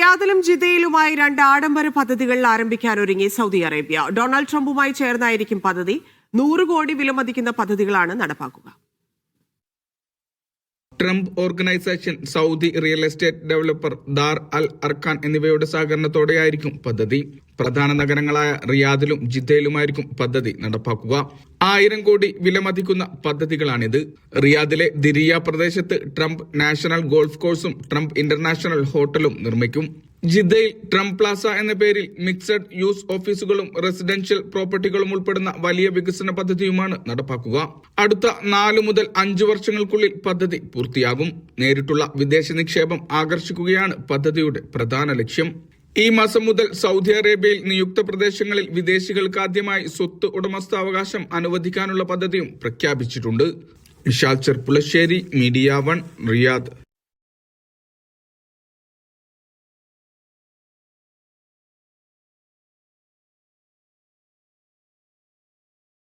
റിയാദിലും ജിദ്ദയിലുമായി 2 ആഡംബര പദ്ധതികൾ ആരംഭിക്കാനൊരുങ്ങി സൗദി അറേബ്യ. ഡൊണാൾഡ് ട്രംപുമായി ചേർന്നായിരിക്കും പദ്ധതി. 100 കോടി വിലമതിക്കുന്ന പദ്ധതികളാണ് നടപ്പാക്കുക. Trump Organization, Saudi real estate developer Dar Al Arkan എന്നിവയുടെ സഹകരണത്തോടെയായിരിക്കും പദ്ധതി. പ്രധാന നഗരങ്ങളായ റിയാദിലും ജിദ്ദയിലുമായിരിക്കും പദ്ധതി നടപ്പാക്കുക. 1000 കോടി വിലമതിക്കുന്ന പദ്ധതികളാണിത്. റിയാദിലെ ദിരിയ പ്രദേശത്ത് ട്രംപ് നാഷണൽ ഗോൾഫ് കോഴ്സും ട്രംപ് ഇന്റർനാഷണൽ ഹോട്ടലും നിർമ്മിക്കും. ജിദ്ദയിൽ ട്രംപ് പ്ലാസ എന്ന പേരിൽ മിക്സഡ് യൂസ് ഓഫീസുകളും റെസിഡൻഷ്യൽ പ്രോപ്പർട്ടികളും ഉൾപ്പെടുന്ന വലിയ വികസന പദ്ധതിയുമാണ് നടപ്പാക്കുക. അടുത്ത 4 മുതൽ 5 വർഷങ്ങൾക്കുള്ളിൽ പദ്ധതി പൂർത്തിയാകും. നേരിട്ടുള്ള വിദേശ നിക്ഷേപം ആകർഷിക്കുകയാണ് പദ്ധതിയുടെ പ്രധാന ലക്ഷ്യം. ഈ മാസം മുതൽ സൗദി അറേബ്യയിൽ നിയുക്ത പ്രദേശങ്ങളിൽ വിദേശികൾക്ക് ആദ്യമായി സ്വത്ത് ഉടമസ്ഥാവകാശം അനുവദിക്കാനുള്ള പദ്ധതിയും പ്രഖ്യാപിച്ചിട്ടുണ്ട്. Vishal Cherpulassery, media 1, Riyadh.